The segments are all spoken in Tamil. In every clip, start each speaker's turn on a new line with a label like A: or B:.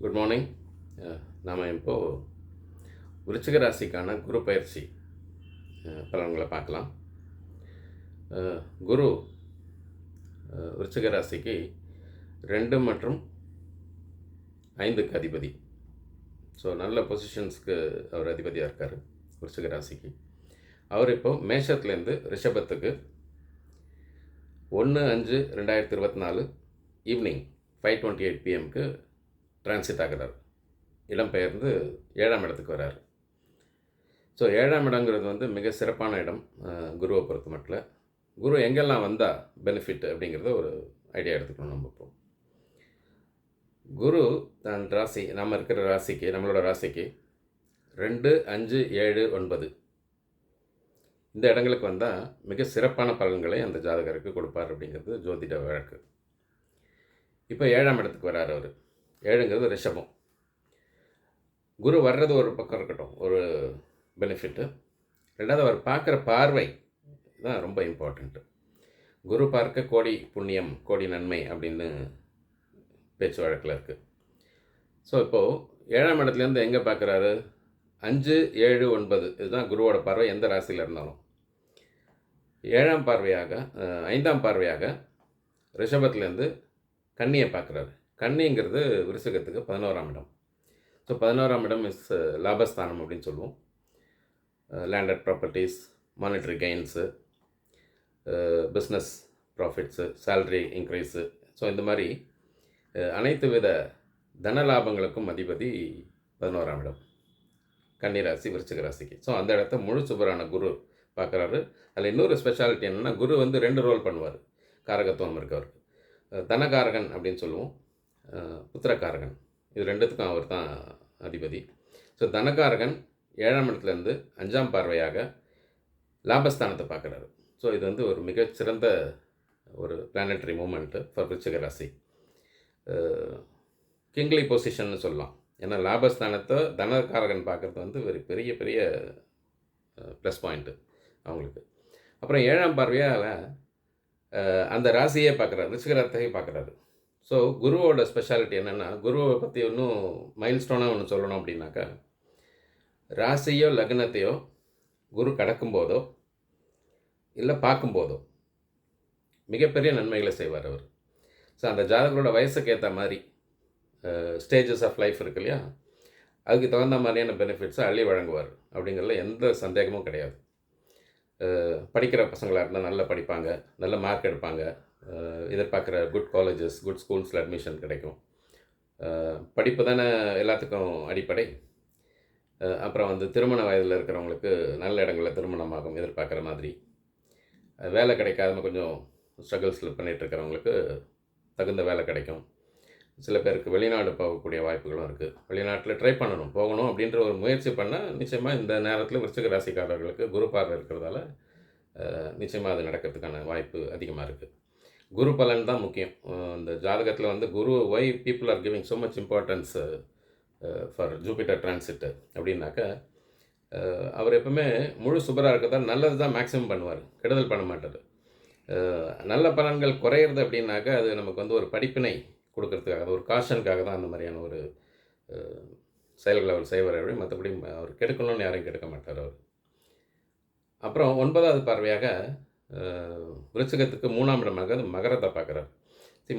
A: Good morning. நாம் இப்போது விருச்சிக ராசிக்கான குரு பயிற்சி பலன்களை பார்க்கலாம். குரு விருச்சிக ராசிக்கு 2 மற்றும் 5க்கு அதிபதி. ஸோ நல்ல பொசிஷன்ஸ்க்கு அவர் அதிபதியாக இருக்கார் விருச்சிக ராசிக்கு. அவர் இப்போது மேஷத்துலேருந்து ரிஷபத்துக்கு 1/5/2024 ஈவினிங் 5:28 PM டிரான்சிட் ஆகிறார். இடம்பெயர்ந்து 7ஆம் இடத்துக்கு வரார். ஸோ 7ஆம் இடங்கிறது வந்து மிக சிறப்பான இடம் குருவை பொறுத்த மட்டும். குரு எங்கெல்லாம் வந்தால் பெனிஃபிட் அப்படிங்கிறத ஒரு ஐடியா எடுத்துக்கணும். நம்ம இப்போ குரு தன் ராசி, நம்ம இருக்கிற ராசிக்கு, நம்மளோட ராசிக்கு 2, 5, 7, 9 இந்த இடங்களுக்கு வந்தால் மிக சிறப்பான பலன்களை அந்த ஜாதகருக்கு கொடுப்பார் அப்படிங்கிறது ஜோதிட வழக்கு. இப்போ 7ஆம் இடத்துக்கு வரார் அவர். 7ங்கிறது ரிஷபம். குரு வர்றது ஒரு பக்கம் இருக்கட்டும், ஒரு பெனிஃபிட்டு. ரெண்டாவது அவர் பார்க்குற பார்வை தான் ரொம்ப இம்பார்ட்டண்ட்டு. குரு பார்க்க கோடி புண்ணியம் கோடி நன்மை அப்படின்னு பேச்சு வழக்கில் இருக்குது. ஸோ இப்போது 7ஆம் இடத்துலேருந்து எங்கே பார்க்குறாரு? 5, 7, 9 இதுதான் குருவோட பார்வை எந்த ராசியில் இருந்தாலும். 7ஆம் பார்வையாக 5ஆம் பார்வையாக ரிஷபத்துலேருந்து கன்னியை பார்க்குறாரு. கன்னிங்கிறது விருச்சிகத்துக்கு 11ஆம் இடம். ஸோ 11ஆம் இடம் இஸ் லாபஸ்தானம் அப்படின்னு சொல்லுவோம். Landed properties, monetary gains, business profits, salary increase. So இந்த மாதிரி அனைத்து வித தன லாபங்களுக்கும் அதிபதி 11ஆம் இடம் கன்னி ராசி விருச்சிக ராசிக்கு. ஸோ அந்த இடத்த முழு சுபரான குரு பார்க்குறாரு. அதில் இன்னொரு ஸ்பெஷாலிட்டி என்னென்னா, குரு வந்து 2 ரோல் பண்ணுவார். காரகத்துவம் இருக்கவருக்கு தனகாரகன் அப்படின்னு சொல்லுவோம், புத்திரகாரகன். இது ரெண்டுத்துக்கும் அவர் தான் அதிபதி. ஸோ தனகாரகன் 7ஆம் இடத்துலேருந்து 5ஆம் பார்வையாக லாபஸ்தானத்தை பார்க்குறாரு. ஸோ இது வந்து ஒரு மிகச்சிறந்த ஒரு பிளானட்டரி மூமெண்ட்டு ஃபார் விருச்சிக ராசி. கிங்லி பொசிஷன்னு சொல்லலாம். ஏன்னா லாபஸ்தானத்தை தனகாரகன் பார்க்குறது வந்து ஒரு பெரிய பெரிய ப்ளஸ் பாயிண்ட்டு அவங்களுக்கு. அப்புறம் 7ஆம் பார்வையாக அந்த ராசியே பார்க்குறாரு, ரிஷிகரத்தையே பார்க்குறாரு. ஸோ குருவோட ஸ்பெஷாலிட்டி என்னென்னா, குருவை பற்றி இன்னும் மைல்ஸ்டோனாக ஒன்று சொல்லணும் அப்படின்னாக்கா, ராசியோ லக்னத்தையோ குரு கடக்கும்போதோ இல்லை பார்க்கும்போதோ மிகப்பெரிய நன்மைகளை செய்வார் அவர். ஸோ அந்த ஜாதகரோட வயசுக்கு ஏற்ற மாதிரி ஸ்டேஜஸ் ஆஃப் லைஃப் இருக்கு இல்லையா, அதுக்கு தகுந்த மாதிரியான பெனிஃபிட்ஸை அள்ளி வழங்குவார் அப்படிங்கிறதுல எந்த சந்தேகமும் கிடையாது. படிக்கிற பசங்களாக இருந்தால் நல்லா படிப்பாங்க, நல்ல மார்க் எடுப்பாங்க, எதிர்பார்க்குற குட் காலேஜஸ், குட் ஸ்கூல்ஸில் அட்மிஷன் கிடைக்கும். படிப்பு தானே எல்லாத்துக்கும் அடிப்படை. அப்புறம் வந்து திருமண வயதில் இருக்கிறவங்களுக்கு நல்ல இடங்களில் திருமணமாகும் எதிர்பார்க்குற மாதிரி. வேலை கிடைக்காம கொஞ்சம் ஸ்ட்ரகிள்ஸில் பண்ணிகிட்ருக்கிறவங்களுக்கு தகுந்த வேலை கிடைக்கும். சில பேருக்கு வெளிநாடு போகக்கூடிய வாய்ப்புகளும் இருக்குது. வெளிநாட்டில் ட்ரை பண்ணணும், போகணும் அப்படின்ற ஒரு முயற்சி பண்ணால் நிச்சயமாக இந்த நேரத்தில் விருச்சிக ராசிக்காரர்களுக்கு குரு பார்வை இருக்கிறதால நிச்சயமாக அது நடக்கிறதுக்கான வாய்ப்பு அதிகமாக இருக்குது. குரு பலன் தான் முக்கியம். இந்த ஜாதகத்தில் வந்து Guru why people are giving so much importance for Jupiter transit அப்படின்னாக்கா, அவர் எப்பவுமே முழு சுபராக இருக்கிறதால நல்லது தான் மேக்ஸிமம் பண்ணுவார், கெடுதல் பண்ண மாட்டார். நல்ல பலன்கள் குறையிறது அப்படின்னாக்கா அது நமக்கு வந்து ஒரு படிப்பினை கொடுக்கறதுக்காக, அது ஒரு காஷனுக்காக தான் அந்த மாதிரியான ஒரு செயல்களை அவர் செய்வார். மற்றபடி அவர் கெடுக்கணும்னு யாரையும் கெடுக்க மாட்டார் அவர். அப்புறம் 9வது பார்வையாக விருச்சிகத்துக்கு 3ஆம் இடமாக அது மகரத்தை பார்க்குறார்.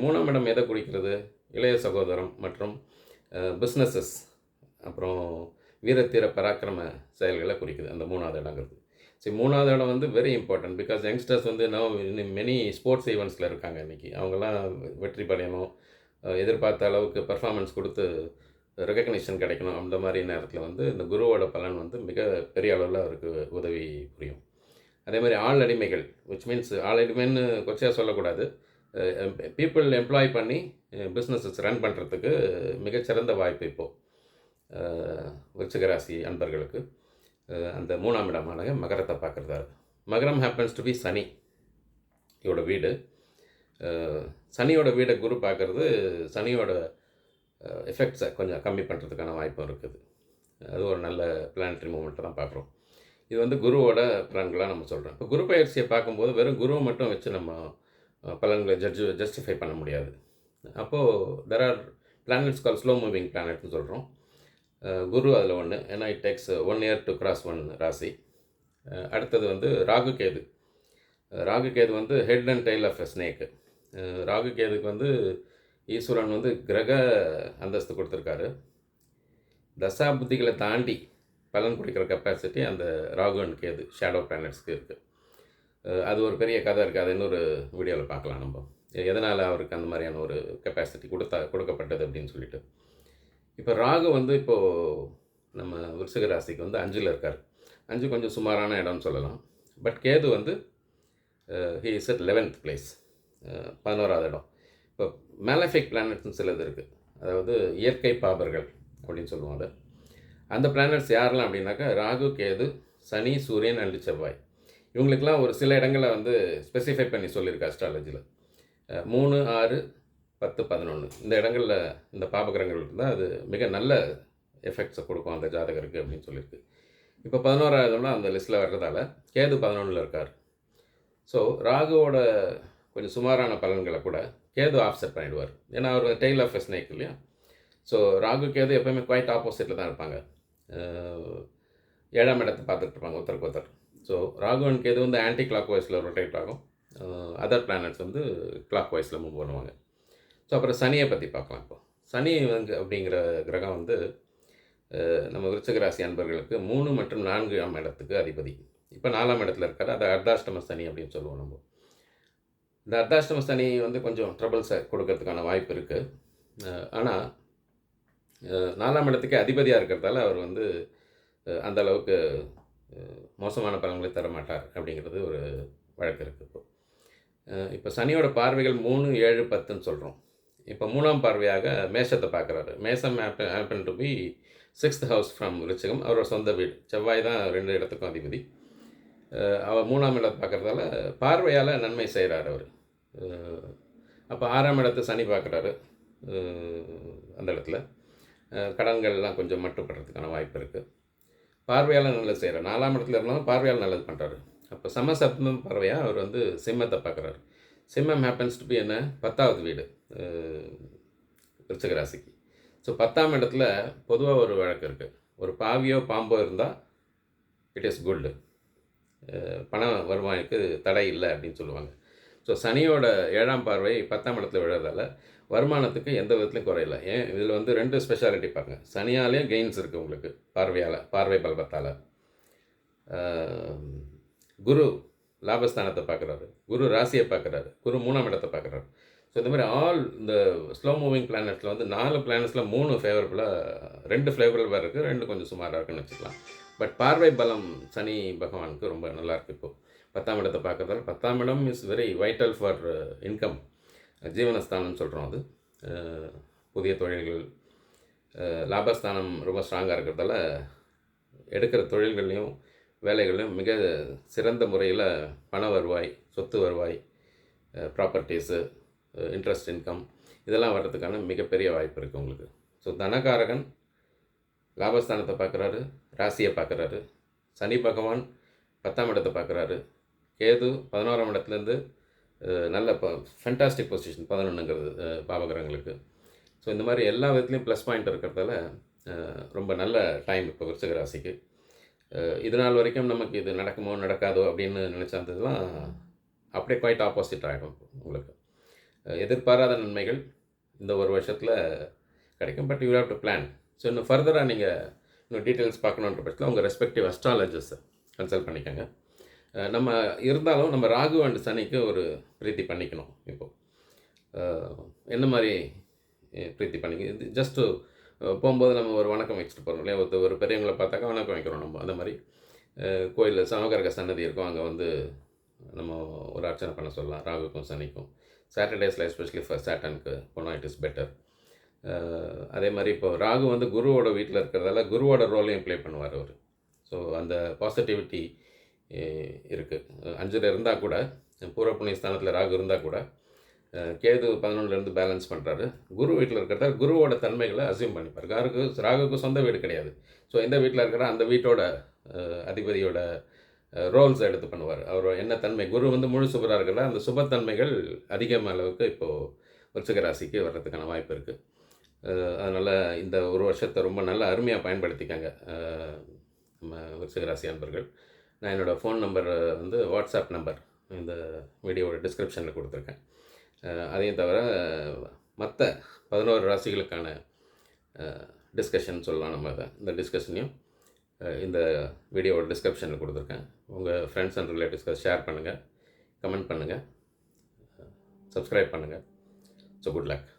A: 3ஆம் இடம் எதை குறிக்கிறது? இளைய சகோதரம் மற்றும் பிஸ்னஸஸ், அப்புறம் வீரத்தீர பராக்கிரம செயல்களை குறிக்குது அந்த 3வது இடங்கிறது. 3வது இடம் வந்து வெரி இம்பார்ட்டன்ட். பிகாஸ் யங்ஸ்டர்ஸ் வந்து மெனி ஸ்போர்ட்ஸ் ஈவெண்ட்ஸில் இருக்காங்க இன்றைக்கி. அவங்கெல்லாம் வெற்றி பெறணும், எதிர்பார்த்த அளவுக்கு பர்ஃபார்மன்ஸ் கொடுத்து ரெகக்னிஷன் கிடைக்கணும். அந்த மாதிரி நேரத்தில் வந்து இந்த குருவோட பலன் வந்து மிக பெரிய அளவில் அவருக்கு உதவி புரியும். அதே மாதிரி ஆள் அடிமைகள், விச் மீன்ஸ் ஆள் அடிமைன்னு கொச்சையாக சொல்லக்கூடாது, பீப்புள் எம்ப்ளாய் பண்ணி பிஸ்னஸஸ் ரன் பண்ணுறதுக்கு மிகச்சிறந்த வாய்ப்பு இப்போது விருச்சிக ராசி அன்பர்களுக்கு அந்த 3ஆம் இடமான மகரத்தை பார்க்குறதா. மகரம் ஹேப்பன்ஸ் டு பி சனி இவோட வீடு. சனியோட வீடை குரு பார்க்குறது சனியோட எஃபெக்ட்ஸை கொஞ்சம் கம்மி பண்ணுறதுக்கான வாய்ப்பும் இருக்குது. அது ஒரு நல்ல பிளானட்டரி மூமெண்ட்டை தான் பார்க்குறோம். இது வந்து குருவோட பலன்களாக நம்ம சொல்கிறோம். இப்போ குரு பயிற்சியை பார்க்கும்போது வெறும் குருவை மட்டும் வச்சு நம்ம பலன்களை ஜஸ்டிஃபை பண்ண முடியாது. அப்போது there are planets call slow moving பிளானட்னு சொல்கிறோம். குரு அதில் ஒன்று, ஏன்னா it takes 1 year to cross 1 rasi. அடுத்தது வந்து ராகு கேது. ராகு கேது வந்து head and tail of a snake. Rahu கேதுக்கு வந்து ஈஸ்வரன் வந்து கிரக அந்தஸ்து கொடுத்துருக்காரு. தசாபுத்திகளை தாண்டி பலன் கொடுக்குற கெப்பாசிட்டி அந்த ராகு அண்ட் கேது ஷேடோ பிளானட்ஸ்க்கு இருக்குது. அது ஒரு பெரிய கதை இருக்குது, அது இன்னொரு வீடியோவில் பார்க்கலாம் நம்ம, எதனால் அவருக்கு அந்த மாதிரியான ஒரு கெப்பாசிட்டி கொடுக்கப்பட்டது அப்படின்னு சொல்லிட்டு. இப்போ ராகு வந்து இப்போது நம்ம விருச்சிக ராசிக்கு வந்து 5ல் இருக்கார். 5 கொஞ்சம் சுமாரான இடம்னு சொல்லலாம். பட் கேது வந்து he is at 11th place, 11வது இடம். இப்போ மேலஃபிக் பிளானட்ஸ்னு சிலது இருக்குது, அதாவது இயற்கை பாபர்கள் அப்படின்னு சொல்லுவாங்க. அந்த பிளானட்ஸ் யாரெல்லாம் அப்படின்னாக்கா ராகு, கேது, சனி, சூரியன் அண்டு செவ்வாய். இவங்களுக்கெல்லாம் ஒரு சில இடங்களில் வந்து ஸ்பெசிஃபை பண்ணி சொல்லியிருக்கு அஸ்ட்ராலஜியில். 3, 6, 10, 11 இந்த இடங்களில் இந்த பாபகிரகங்கள் இருந்தால் அது மிக நல்ல எஃபெக்ட்ஸை கொடுக்கும் அந்த ஜாதகருக்கு அப்படின்னு சொல்லியிருக்கு. இப்போ 11வது அந்த லிஸ்ட்டில் வர்றதால கேது 11ல் இருக்கார். ஸோ ராகுவோட கொஞ்சம் சுமாரான பலன்களை கூட கேது ஆஃப்செட் பண்ணிடுவார். ஏன்னா அவர் டெய்ல் ஆஃப் எ ஸ்னேக் இல்லையா. ஸோ ராகு கேது எப்போயுமே குவைட் ஆப்போசிட்டில் தான் இருப்பாங்க. 7ஆம் இடத்தை பார்த்துட்டு இருப்பாங்க ஒருத்தருக்கு ஒருத்தர். ஸோ ராகு அண்ட் கேது வந்து ஆன்டி கிளாக் வைஸில் ரொட்டேட் ஆகும். அதர் பிளானட்ஸ் வந்து கிளாக் வைஸில் மூவ் பண்ணுவாங்க. ஸோ அப்புறம் சனியை பற்றி பார்க்கலாம். இப்போ சனி வந்து அப்படிங்கிற கிரகம் வந்து நம்ம விருச்சிக ராசி அன்பர்களுக்கு 3 மற்றும் 4ஆம் இடத்துக்கு அதிபதி. இப்போ 4ஆம் இடத்துல இருக்கார். அது அர்த்தாஷ்டம சனி அப்படின்னு சொல்லுவோம் நம்ம. இந்த அர்த்தாஷ்டம சனி வந்து கொஞ்சம் ட்ரபிள்ஸை கொடுக்கறதுக்கான வாய்ப்பு இருக்குது. ஆனால் 4ஆம் இடத்துக்கு அதிபதியாக இருக்கிறதால அவர் வந்து அந்த அளவுக்கு மோசமான பலன்களை தர மாட்டார் அப்படிங்கிறது ஒரு வழக்கு இருக்குது. இப்போ சனியோட பார்வைகள் 3, 7, 10ன்னு சொல்கிறோம். இப்போ 3ஆம் பார்வையாக மேஷத்தை பார்க்குறாரு. மேஷம் happen to be 6th house from விருச்சிகம், அவரோட சொந்த வீடு. செவ்வாய் தான் 2 இடத்துக்கும் அதிபதி. அவர் 3ஆம் இடத்தை பார்க்குறதால பார்வையால் நன்மை செய்கிறார் அவர். அப்போ 6ஆம் இடத்தை சனி பார்க்குறாரு. அந்த இடத்துல கடன்கள்லாம் கொஞ்சம் மட்டுப்படுறதுக்கான வாய்ப்பு இருக்குது. பார்வையால் நல்லது செய்கிறார். 4ஆம் இடத்துல இருந்தாலும் பார்வையால் நல்லது பண்ணுறாரு. அப்போ சமசப்தம் பார்வையாக அவர் வந்து சிம்மத்தை பார்க்குறாரு. சிம்மம் ஹேப்பன்ஸ் டு பி என்ன 10வது வீடு விருச்சிக ராசிக்கு. ஸோ 10ஆம் இடத்துல பொதுவாக ஒரு வழக்கு இருக்குது. ஒரு பாவியோ பாம்போ இருந்தால் இட் இஸ் குட், பண வருவாய்க்கு தடை இல்லை அப்படின்னு சொல்லுவாங்க. ஸோ சனியோட 7ஆம் பார்வை 10ஆம் இடத்துல விழுறதால வருமானத்துக்கு எந்த விதத்துலையும் குறையில. ஏன் இதில் வந்து 2 ஸ்பெஷாலிட்டி பாருங்கள். சனியாலேயும் கெயின்ஸ் இருக்குது உங்களுக்கு பார்வை பலபத்தால். குரு லாபஸ்தானத்தை பார்க்குறாரு, குரு ராசியை பார்க்குறாரு, குரு 3ஆம் இடத்தை பார்க்குறாரு. ஸோ இந்த மாதிரி இந்த ஸ்லோ மூவிங் பிளானட்ஸில் வந்து 4 பிளானட்ஸில் 3 ஃபேவரபுளாக, 2 ஃபேவரபுளாக இருக்குது, 2 கொஞ்சம் சுமாராக இருக்குன்னு வச்சுக்கலாம். பட் பார்வை பலம் சனி பகவானுக்கு ரொம்ப நல்லாயிருக்கு. இப்போது 10ஆம் இடத்தை பார்க்குறதால 10ஆம் இடம் is very vital for income, ஜீவனஸ்தானம்னு சொல்கிறோம். அது புதிய தொழில்கள், லாபஸ்தானம் ரொம்ப ஸ்ட்ராங்காக இருக்கிறதால எடுக்கிற தொழில்கள்லையும் வேலைகள்லையும் மிக சிறந்த முறையில் பண வருவாய், சொத்து வருவாய், ப்ராப்பர்ட்டிஸு, இன்ட்ரெஸ்ட் இன்கம் இதெல்லாம் வர்றதுக்கான மிகப்பெரிய வாய்ப்பு இருக்குது உங்களுக்கு. ஸோ தனகாரகன் லாபஸ்தானத்தை பார்க்குறாரு, ராசியை பார்க்குறாரு. சனி பகவான் 10ஆம் இடத்தை பார்க்குறாரு. கேது 11ஆம் இடத்துலேருந்து நல்ல ஃபென்டாஸ்டிக் பொசிஷன் 11ங்கிறது பாவகிரகங்களுக்கு. ஸோ இந்த மாதிரி எல்லா விதத்துலேயும் ப்ளஸ் பாயிண்ட் இருக்கிறதால ரொம்ப நல்ல டைம் இப்போ விருச்சிக ராசிக்கு. இது நாள் வரைக்கும் நமக்கு இது நடக்குமோ நடக்காதோ அப்படின்னு நினச்சதெல்லாம் அப்படியே குவைட் ஆப்போசிட் ஆகிடும். உங்களுக்கு எதிர்பாராத நன்மைகள் இந்த ஒரு வருஷத்தில் கிடைக்கும். But you have to plan. So இன்னும் ஃபர்தராக நீங்கள் இன்னும் டீட்டெயில்ஸ் பார்க்கணுன்ற பட்சத்தில் உங்கள் ரெஸ்பெக்டிவ் அஸ்ட்ராலஜர்ஸை கன்சல்ட் பண்ணிக்கோங்க. நம்ம இருந்தாலும் நம்ம ராகு அண்ட் சனிக்கு ஒரு பிரீத்தி பண்ணிக்கணும். இப்போது என்ன மாதிரி பிரீத்தி பண்ணிக்க, இது ஜஸ்ட்டு போகும்போது நம்ம ஒரு வணக்கம் வச்சுட்டு போகிறோம் இல்லையா. ஒரு பெரியவங்களை பார்த்தாக்கா வணக்கம் வைக்கிறோம் நம்ம. அந்த மாதிரி கோயிலில் சமகரக சன்னதி இருக்கும், அங்கே வந்து நம்ம ஒரு அர்ச்சனை பண்ண சொல்லலாம் ராகுக்கும் சனிக்கும். சாட்டர்டேஸில் எஸ்பெஷலி ஃபார் சாட்டனுக்கு போனால் இட் இஸ் பெட்டர். அதே மாதிரி இப்போ ராகு வந்து குருவோட வீட்டில் இருக்கிறதால குருவோட ரோலையும் ப்ளே பண்ணுவார் அவர். ஸோ அந்த பாசிட்டிவிட்டி இருக்குது. 5ல் இருந்தால் கூட, பூர்வ புண்ணிய ஸ்தானத்தில் ராகு இருந்தால் கூட கேது 11லேருந்து பேலன்ஸ் பண்ணுறாரு. குரு வீட்டில் இருக்கிறதா குருவோட தன்மைகளை அசியூம் பண்ணிப்பார். ராகுக்கு சொந்த வீடு கிடையாது. ஸோ எந்த வீட்டில் இருக்கிற அந்த வீட்டோட அதிபதியோட ரோல்ஸ் எடுத்து பண்ணுவார். அவர் என்ன தன்மை, குரு வந்து முழு சுபராக இருக்கிறதா அந்த சுபத்தன்மைகள் அதிகமான அளவுக்கு இப்போது விருச்சிக ராசிக்கு வர்றதுக்கான வாய்ப்பு இருக்குது. அதனால் இந்த ஒரு வருஷத்தை ரொம்ப நல்லா அருமையாக பயன்படுத்திக்காங்க நம்ம விருச்சிக ராசி அன்பர்கள். நான் என்னோடய ஃபோன் நம்பர் வந்து வாட்ஸ்அப் நம்பர் இந்த வீடியோவோட டிஸ்கிரிப்ஷனில் கொடுத்துருக்கேன். அதையும் தவிர மற்ற 11 ராசிகளுக்கான டிஸ்கஷன் சொல்லலாம் நம்ம அதை. இந்த டிஸ்கஷனையும் இந்த வீடியோவோட டிஸ்கிரிப்ஷனில் கொடுத்துருக்கேன். உங்கள் ஃப்ரெண்ட்ஸ் அண்ட் ரிலேட்டிவ்ஸ்க்கு ஷேர் பண்ணுங்கள், கமெண்ட் பண்ணுங்கள், சப்ஸ்கிரைப் பண்ணுங்கள். So good luck.